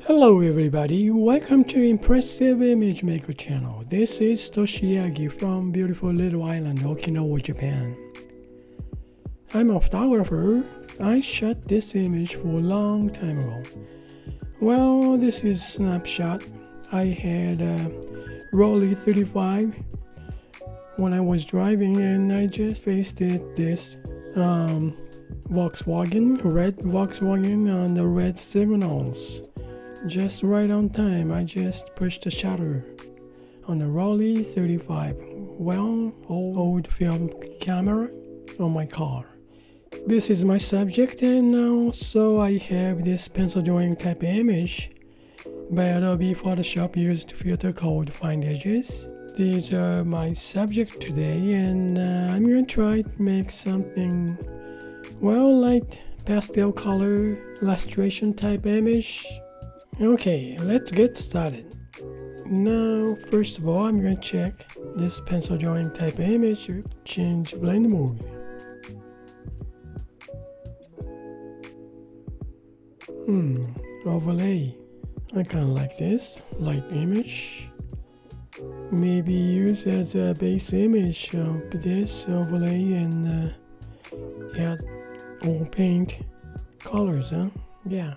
Hello everybody, welcome to Impressive Image Maker channel. This is Toshi Yagi from beautiful little island Okinawa, Japan. I'm a photographer. I shot this image for a long time ago. Well, this is snapshot. I had a Rolly 35 when I was driving and I just pasted this Volkswagen, red Volkswagen on the red signals. Just right on time, I just pushed the shutter on the Rolly 35, well, old film camera on my car. This is my subject, and now so I have this pencil drawing type image by Adobe Photoshop used filter called Find Edges. These are my subject today, and I'm going to try to make something, well, light pastel color illustration type image. Okay, let's get started. Now, first of all, I'm going to check this pencil drawing type image to change blend mode. Overlay. I kind of like this light image. Maybe use as a base image of this overlay and add or paint colors, huh? Yeah.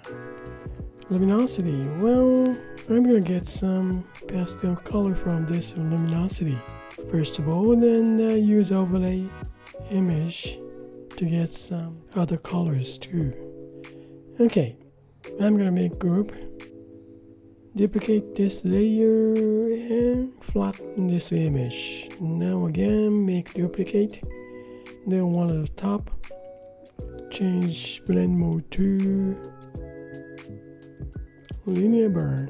Luminosity. Well, I'm gonna get some pastel color from this luminosity. First of all, then use overlay image to get some other colors too. Okay, I'm gonna make group. Duplicate this layer and flatten this image. Now again, make duplicate. Then one at the top. Change blend mode to linear burn,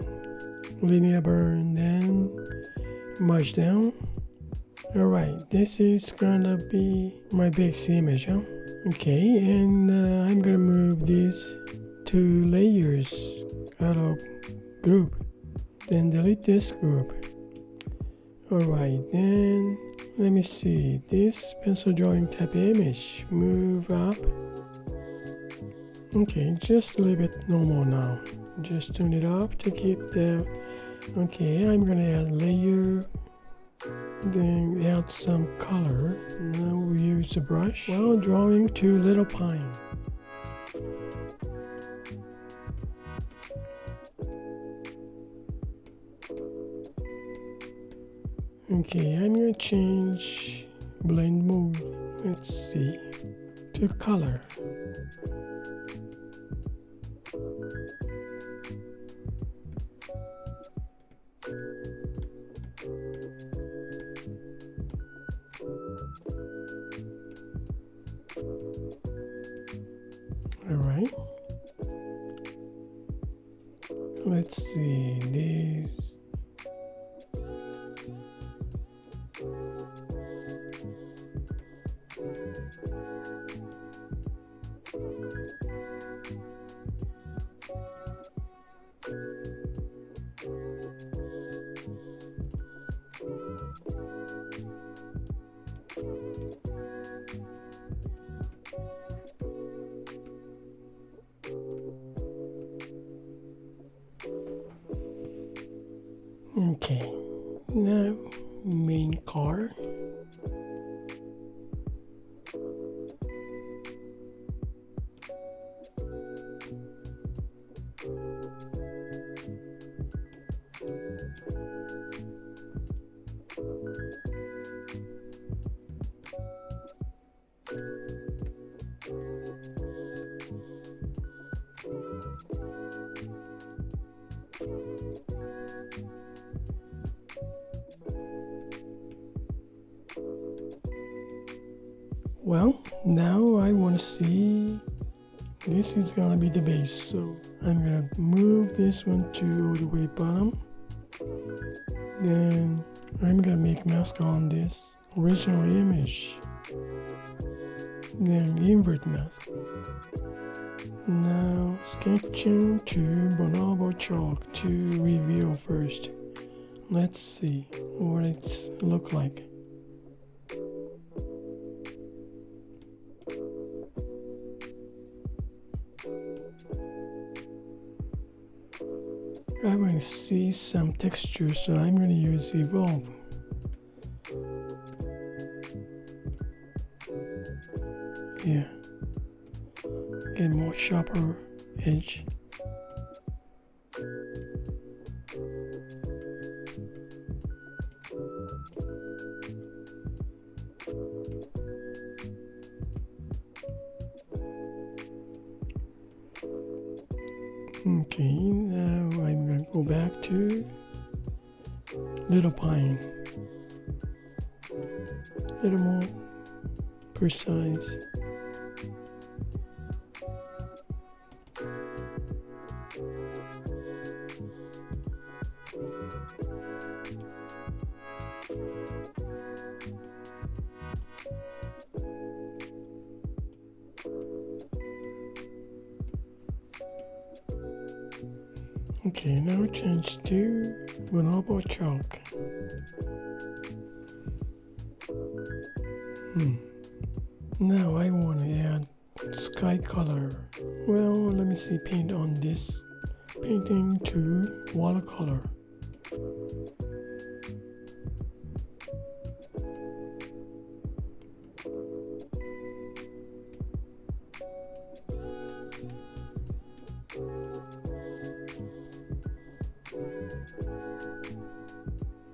then merge down. Alright, this is gonna be my base image, huh? Okay, and I'm gonna move these two layers out of group, then delete this group. Alright, then let me see, this pencil drawing type image, move up. Okay, just leave it normal now. Just tune it up to keep the... Okay, I'm gonna add layer, then add some color. Now we use a brush while drawing two little pine. Okay, I'm gonna change blend mode. Let's see, to color. Alright, let's see these. Okay, now main car. Well, now I want to see, this is gonna be the base, so I'm gonna move this one to all the way bottom. Then I'm gonna make mask on this original image. Then invert mask. Now sketching to bonobo chalk to reveal first. Let's see what it's look like. I want to see some texture, so I'm going to use Evolve. Yeah, get more sharper edge. Okay, now I'm going to go back to Little Pine. A little more precise. Okay, now change to Bonobo Chalk. Now I want to add sky color. Well, let me see, paint on this. Painting to watercolor.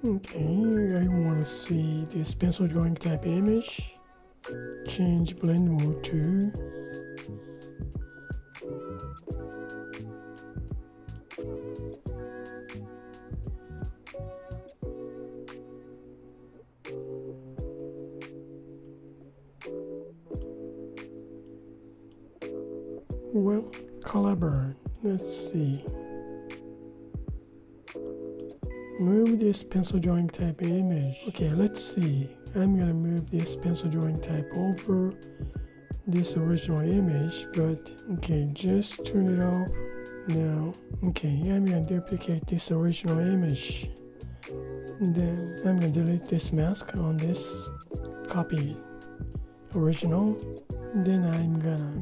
Okay, I want to see this pencil drawing type image. Change blend mode to color burn. Let's see. Move this pencil drawing type image. Okay, let's see. I'm gonna move this pencil drawing type over this original image, but okay, just turn it off now. Okay, I'm gonna duplicate this original image. Then I'm gonna delete this mask on this copy original. Then I'm gonna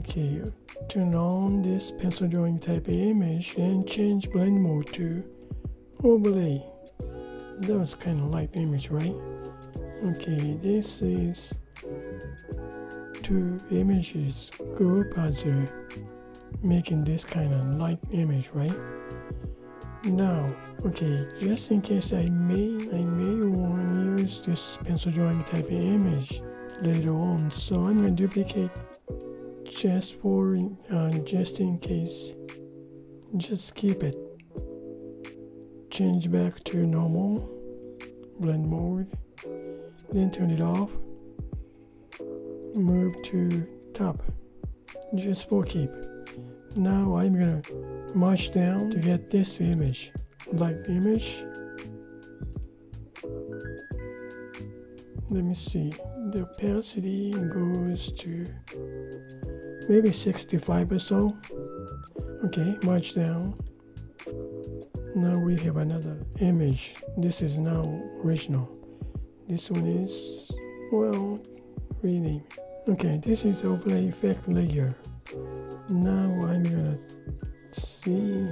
turn on this pencil drawing type image and change blend mode to overlay. That was kind of light image, right? Okay, this is two images group as making this kind of light image, right? Now, okay, just in case I may want to use this pencil drawing type image later on, so I'm going to duplicate just in case. Just keep it. Change back to normal blend mode, then turn it off. Move to top, just for keep. Now I'm gonna march down to get this image, light image. Let me see, the opacity goes to maybe 65 or so. Okay, march down. Now we have another image. This is now original. This one is, well, rename. Okay, this is overlay effect layer. Now I'm gonna see.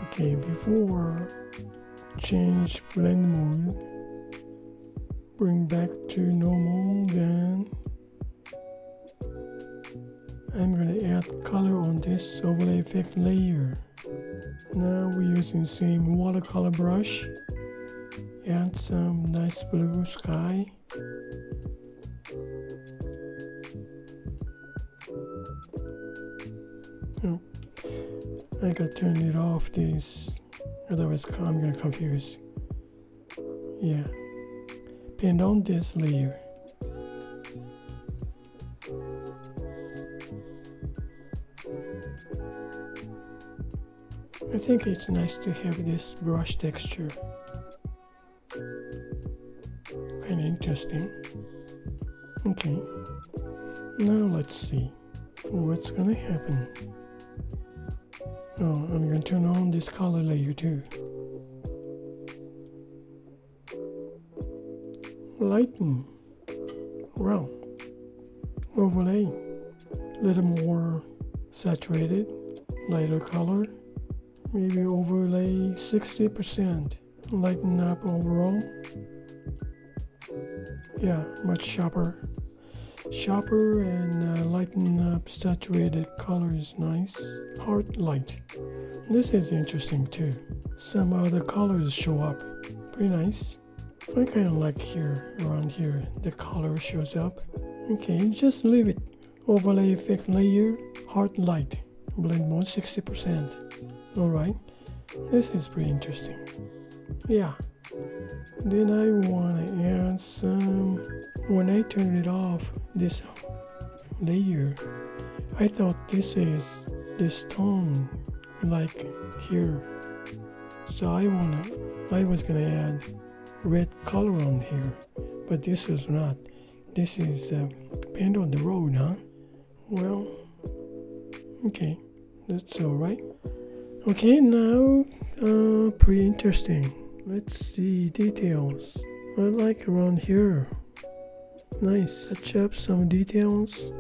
Okay, before change blend mode, bring back to normal, then I'm going to add color on this overlay effect layer. Now we're using the same watercolor brush, add some nice blue sky. Oh, I gotta turn it off this, otherwise I'm gonna confuse. Yeah, paint on this layer. I think it's nice to have this brush texture. Kind of interesting. Okay, now let's see what's gonna happen. Oh, I'm gonna turn on this color layer too. lighten. Well, overlay, a little more saturated, lighter color. Maybe overlay 60%. Lighten up overall. Yeah, much sharper. Sharper and lighten up saturated color is nice. Heart light. This is interesting too. Some other colors show up. Pretty nice. I kind of like here, around here, the color shows up. Okay, just leave it. Overlay effect layer, heart light. Blend mode 60%. Alright, this is pretty interesting. Yeah. Then I want to add some, when I turn it off, this layer, I thought this is this tone, like here. So I was gonna add red color on here, but this is not. This is paint on the road, huh? Well, okay, that's alright. Okay, now, pretty interesting. Let's see details. I like around here. Nice. Touch up some details.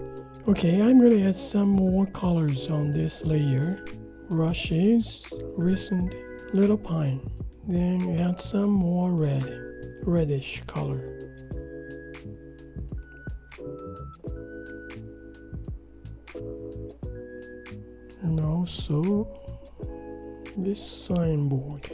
Okay, I'm gonna add some more colors on this layer. Rushes, recent, little pine. Then add some more reddish color. And also this signboard.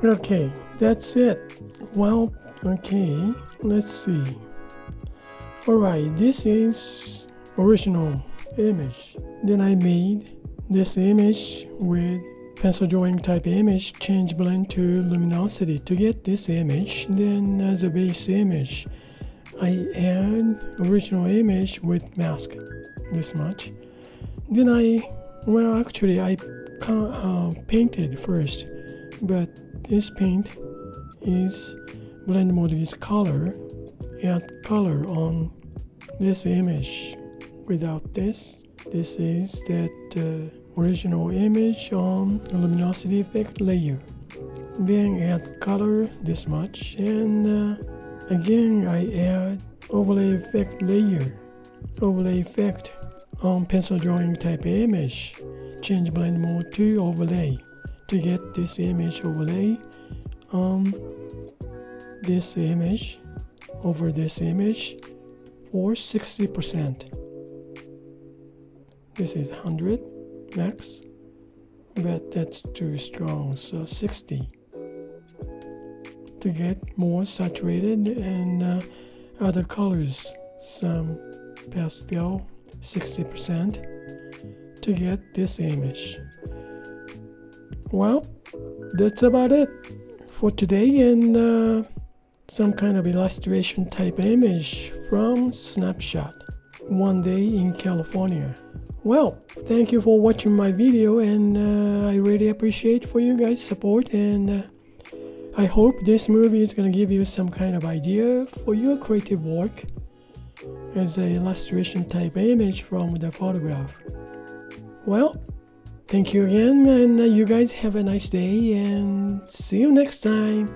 Okay, that's it. Well, okay, let's see. Alright, this is original image. Then I made this image with pencil drawing type image, change blend to luminosity to get this image. Then as a base image, I add original image with mask, this much. Then I painted first, but this paint is blend mode is color. Add color on this image. Without this is that original image on the luminosity effect layer. Then add color this much, and again I add overlay effect layer. Overlay effect on pencil drawing type image. Change blend mode to overlay to get this image overlay on this image over this image for 60%. This is 100 max, but that's too strong, so 60 to get more saturated and other colors, some pastel 60% to get this image. Well, that's about it for today, and some kind of illustration type image from Snapshot, one day in California. Well, thank you for watching my video, and I really appreciate for you guys' support, and I hope this movie is going to give you some kind of idea for your creative work as an illustration type image from the photograph. Well, thank you again, and you guys have a nice day, and see you next time.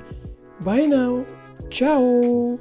Bye now. Ciao.